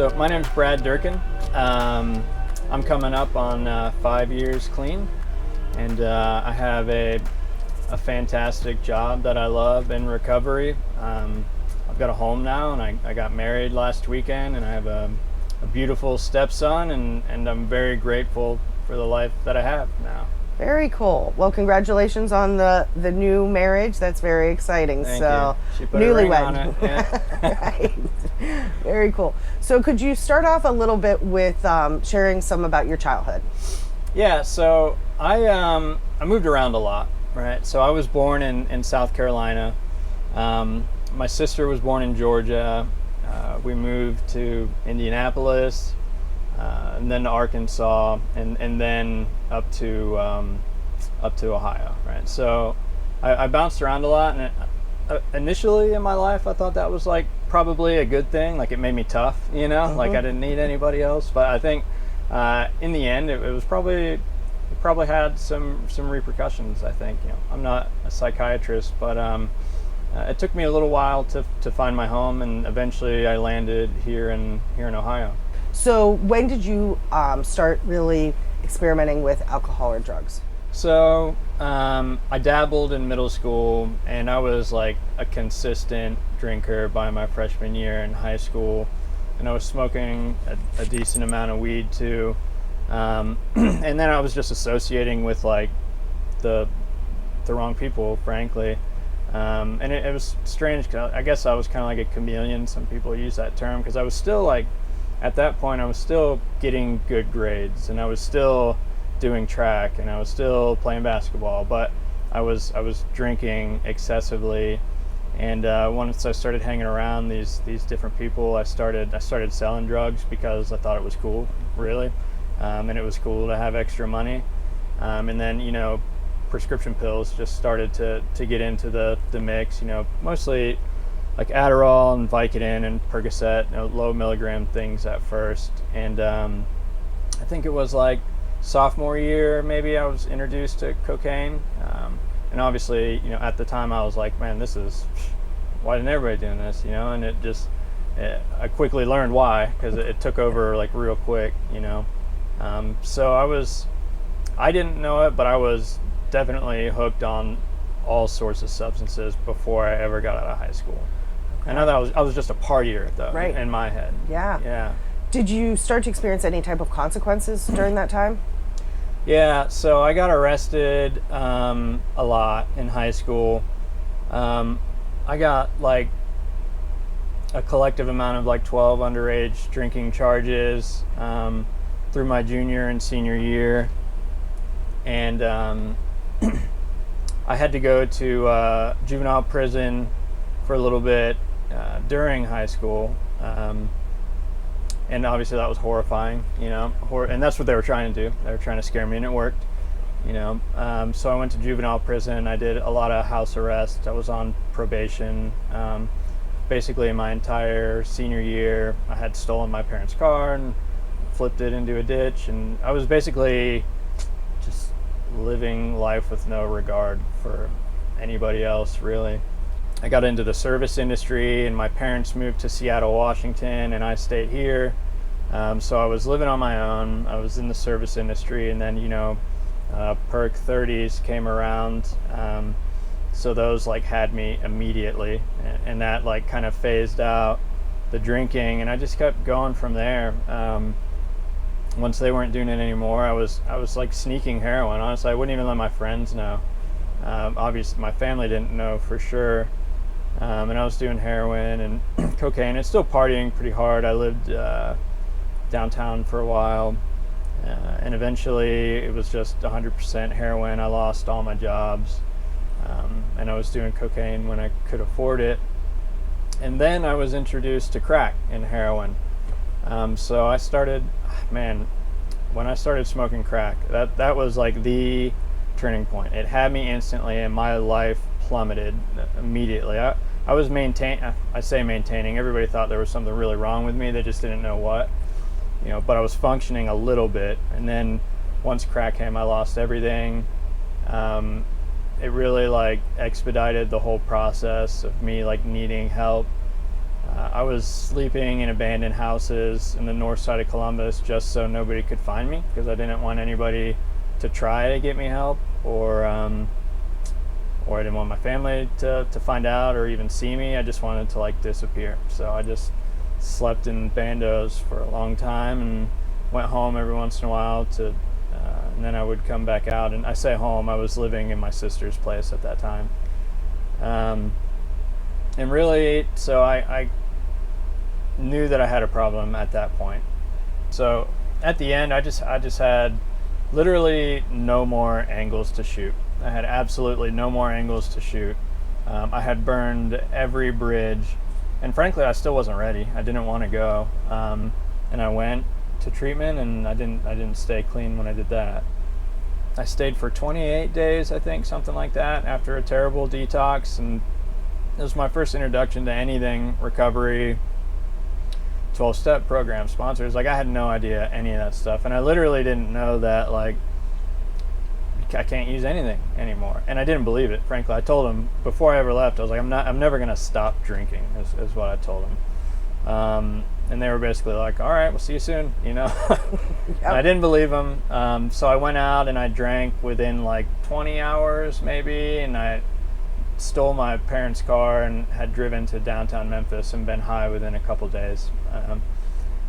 So my name's Brad Durkin. I'm coming up on 5 years clean, and I have a fantastic job that I love in recovery. I've got a home now, and I got married last weekend, and I have a beautiful stepson, and I'm very grateful for the life that I have now. Very cool. Well, congratulations on the new marriage. That's very exciting. Thank so, you. She put a ring on it. Yeah. Right. Very cool. So, could you start off a little bit with sharing some about your childhood? Yeah. So I moved around a lot, right? So I was born in South Carolina. My sister was born in Georgia. We moved to Indianapolis. And then to Arkansas, and then up to Ohio, right? So I bounced around a lot, and initially in my life, I thought that was like probably a good thing. Like it made me tough, you know, like I didn't need anybody else. But I think in the end, it was probably had some repercussions. I think, you know, I'm not a psychiatrist, but it took me a little while to find my home, and eventually I landed here in Ohio. So, when did you start really experimenting with alcohol or drugs? So I dabbled in middle school, and I was like a consistent drinker by my freshman year in high school, and I was smoking a decent amount of weed too. And then I was just associating with like the wrong people, frankly. And it was strange, 'cause I guess I was kind of like a chameleon. Some people use that term, because I was still like, at that point, I was still getting good grades, and I was still doing track, and I was still playing basketball, but I was drinking excessively. And once I started hanging around these different people, I started selling drugs because I thought it was cool, really, and it was cool to have extra money. And then, you know, prescription pills just started to get into the mix. You know, mostly like Adderall and Vicodin and Percocet, you know, low milligram things at first. And I think it was like sophomore year, maybe, I was introduced to cocaine. And obviously, you know, at the time I was like, man, why isn't everybody doing this, you know? And I quickly learned why, because it took over like real quick, you know? So I didn't know it, but I was definitely hooked on all sorts of substances before I ever got out of high school. I know that I was just a partier, though, Right. in my head. Yeah. Yeah. Did you start to experience any type of consequences during that time? Yeah, so I got arrested a lot in high school. I got like a collective amount of like 12 underage drinking charges through my junior and senior year. And I had to go to juvenile prison for a little bit during high school, and obviously that was horrifying, you know. And that's what they were trying to do. They were trying to scare me, and it worked, you know. So I went to juvenile prison. I did a lot of house arrest. I was on probation. Basically, my entire senior year, I had stolen my parents' car and flipped it into a ditch, and I was basically just living life with no regard for anybody else, really. I got into the service industry, and my parents moved to Seattle, Washington, and I stayed here. So I was living on my own. I was in the service industry, and then, you know, Perk 30s came around. So those like had me immediately, and that like kind of phased out the drinking, and I just kept going from there. Once they weren't doing it anymore, I was like sneaking heroin. Honestly, I wouldn't even let my friends know. Obviously, my family didn't know for sure. And I was doing heroin and cocaine, and still partying pretty hard. I lived downtown for a while, and eventually it was just 100% heroin. I lost all my jobs, and I was doing cocaine when I could afford it. And then I was introduced to crack and heroin. So I started, when I started smoking crack, that was like the turning point. It had me instantly, and my life plummeted immediately. I was maintaining. Everybody thought there was something really wrong with me. They just didn't know what, you know, but I was functioning a little bit. And then once crack came, I lost everything. It really like expedited the whole process of me like needing help. I was sleeping in abandoned houses in the north side of Columbus just so nobody could find me, because I didn't want anybody to try to get me help, or I didn't want my family to find out or even see me. I just wanted to like disappear. So I just slept in bandos for a long time and went home every once in a while and then I would come back out. And I say home, I was living in my sister's place at that time. And really, so I knew that I had a problem at that point. So at the end, I just had literally no more angles to shoot. I had absolutely no more angles to shoot. I had burned every bridge, and frankly, I still wasn't ready. I didn't want to go, and I went to treatment, and I didn't stay clean when I did that. I stayed for 28 days, I think, something like that, after a terrible detox, and it was my first introduction to anything recovery, 12-step program, sponsors. Like, I had no idea any of that stuff, and I literally didn't know that, like, I can't use anything anymore. And I didn't believe it, frankly. I told him before I ever left, I was like, I'm never going to stop drinking, is what I told him. And they were basically like, all right, we'll see you soon, you know. Yep. I didn't believe them. So I went out and I drank within like 20 hours maybe, and I stole my parents' car and had driven to downtown Memphis and been high within a couple days.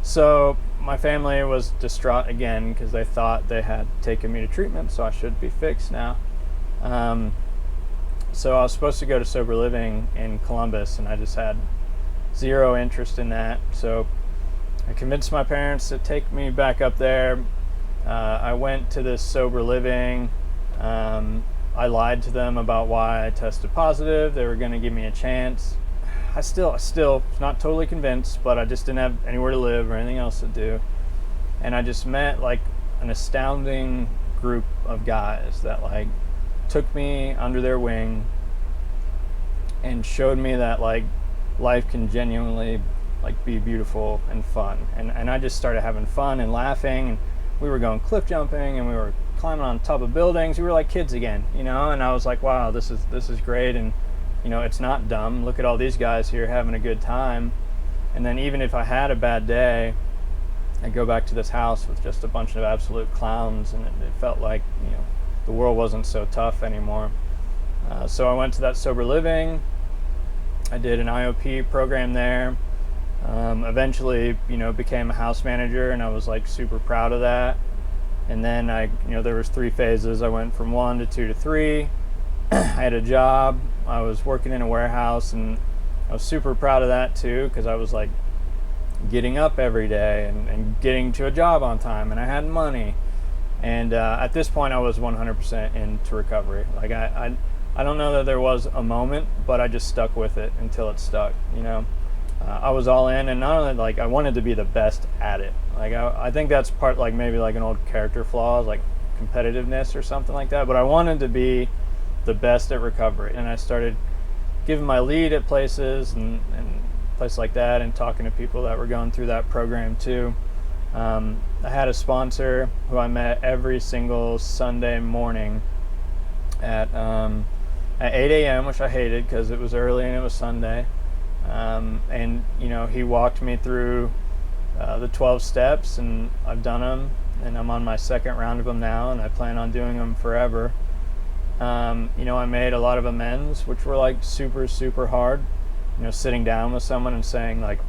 So my family was distraught again because they thought they had taken me to treatment, so I should be fixed now. So I was supposed to go to sober living in Columbus, and I just had zero interest in that. So I convinced my parents to take me back up there. I went to this sober living. I lied to them about why I tested positive. They were going to give me a chance. I still not totally convinced, but I just didn't have anywhere to live or anything else to do. And I just met like an astounding group of guys that like took me under their wing and showed me that like life can genuinely like be beautiful and fun. And I just started having fun and laughing, and we were going cliff jumping and we were climbing on top of buildings. We were like kids again, you know, and I was like, wow, this is great. And you know, it's not dumb. Look at all these guys here having a good time. And then even if I had a bad day, I'd go back to this house with just a bunch of absolute clowns, and it felt like, you know, the world wasn't so tough anymore. So I went to that sober living. I did an IOP program there. Eventually, you know, became a house manager, and I was like super proud of that. And then there was 3 phases. I went from 1 to 2 to 3. I had a job. I was working in a warehouse, and I was super proud of that too, because I was like getting up every day and getting to a job on time, and I had money. And at this point, I was 100% into recovery. Like I don't know that there was a moment, but I just stuck with it until it stuck. You know, I was all in, and not only like I wanted to be the best at it. Like I think that's part like maybe like an old character flaw, like competitiveness or something like that. But I wanted to be the best at recovery, and I started giving my lead at places and places like that, and talking to people that were going through that program too. I had a sponsor who I met every single Sunday morning at 8 a.m., which I hated because it was early and it was Sunday. And you know, he walked me through the 12 steps, and I've done them, and I'm on my 2nd round of them now, and I plan on doing them forever. You know, I made a lot of amends, which were like super, super hard. You know, sitting down with someone and saying like,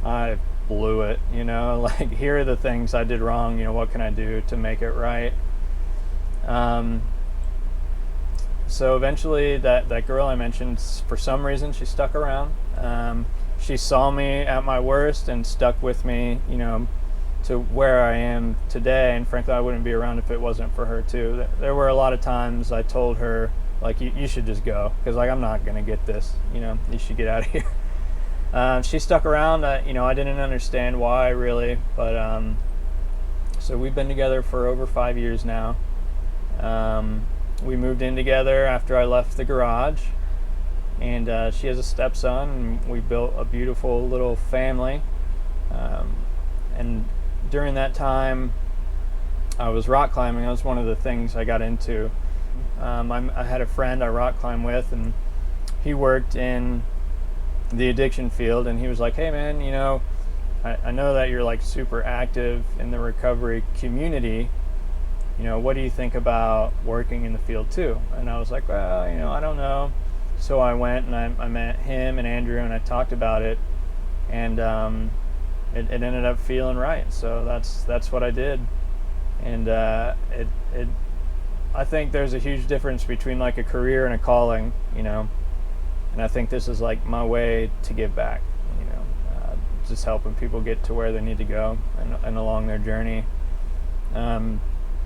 I blew it, you know, like here are the things I did wrong, you know, what can I do to make it right? So eventually that girl I mentioned, for some reason, she stuck around. She saw me at my worst and stuck with me, you know, to where I am today. And frankly, I wouldn't be around if it wasn't for her too. There were a lot of times I told her, like, you should just go, because like I'm not gonna get this, you know, you should get out of here. She stuck around. You know, I didn't understand why really, but so we've been together for over 5 years now. We moved in together after I left the garage, and she has a stepson, and we built a beautiful little family. And during that time, I was rock climbing. That was one of the things I got into. I had a friend I rock climbed with, and he worked in the addiction field, and he was like, hey man, I know that you're like super active in the recovery community. What do you think about working in the field too? And I was like, well, I don't know. So I went and I met him and Andrew, and I talked about it, and it ended up feeling right. So that's what I did, and I think there's a huge difference between like a career and a calling, and I think this is like my way to give back, just helping people get to where they need to go and along their journey.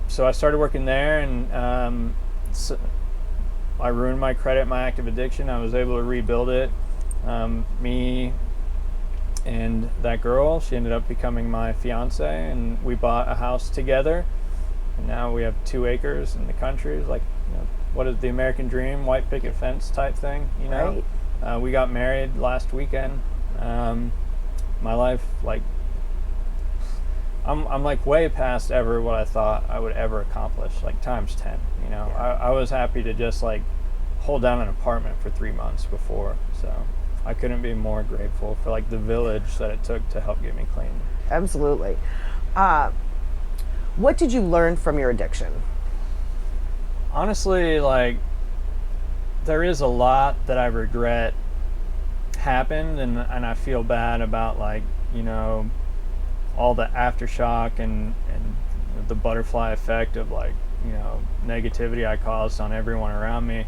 So I started working there, and so I ruined my credit, my active addiction. I was able to rebuild it. Me and that girl, she ended up becoming my fiance, and we bought a house together. And now we have 2 acres in the country. It's like, what is the American dream, white picket fence type thing, Right. We got married last weekend. My life, like, I'm like way past ever what I thought I would ever accomplish, like times 10, Yeah. I was happy to just like hold down an apartment for 3 months before, so I couldn't be more grateful for like the village that it took to help get me clean. Absolutely. What did you learn from your addiction? Honestly, like, there is a lot that I regret happened, and I feel bad about, like, all the aftershock and the butterfly effect of, like, negativity I caused on everyone around me.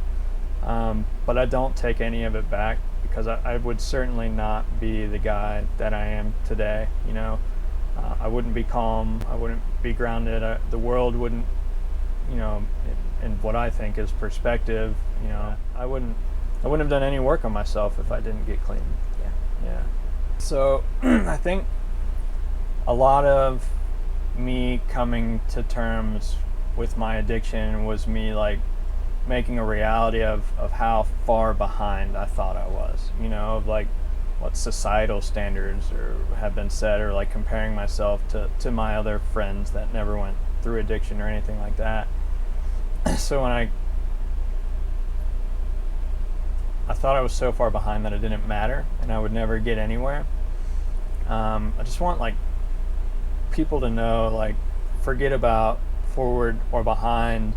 But I don't take any of it back, because I would certainly not be the guy that I am today. I wouldn't be calm. I wouldn't be grounded. The world wouldn't, in what I think is perspective. I wouldn't have done any work on myself if I didn't get clean. Yeah. So I think a lot of me coming to terms with my addiction was me like making a reality of how far behind I thought I was. Of like what societal standards or have been set, or like comparing myself to my other friends that never went through addiction or anything like that. So when I thought I was so far behind that it didn't matter and I would never get anywhere. I just want like people to know, like, forget about forward or behind.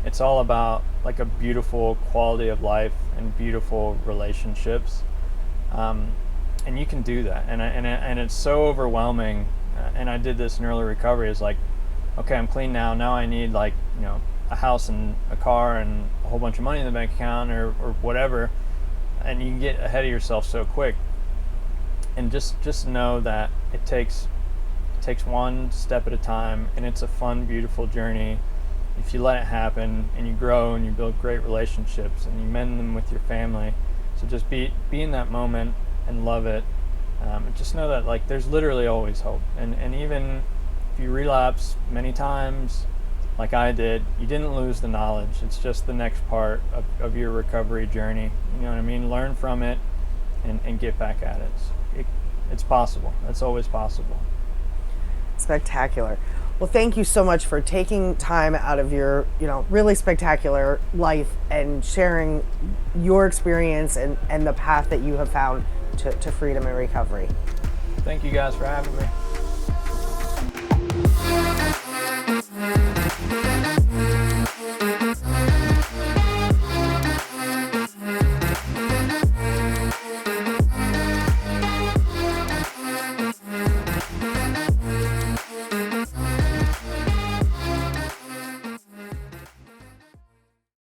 It's all about like a beautiful quality of life and beautiful relationships. And you can do that, and it's so overwhelming. And I did this in early recovery. Is like, okay, I'm clean now. Now I need like a house and a car and a whole bunch of money in the bank account or whatever. And you can get ahead of yourself so quick. And just know that it takes one step at a time, and it's a fun, beautiful journey. If you let it happen, and you grow and you build great relationships and you mend them with your family. So just be in that moment and love it. And just know that like there's literally always hope. And even if you relapse many times, like I did, you didn't lose the knowledge. It's just the next part of your recovery journey. You know what I mean? Learn from it and get back at it. It's possible. It's always possible. Spectacular. Well, thank you so much for taking time out of your, really spectacular life and sharing your experience and the path that you have found to freedom and recovery. Thank you guys for having me.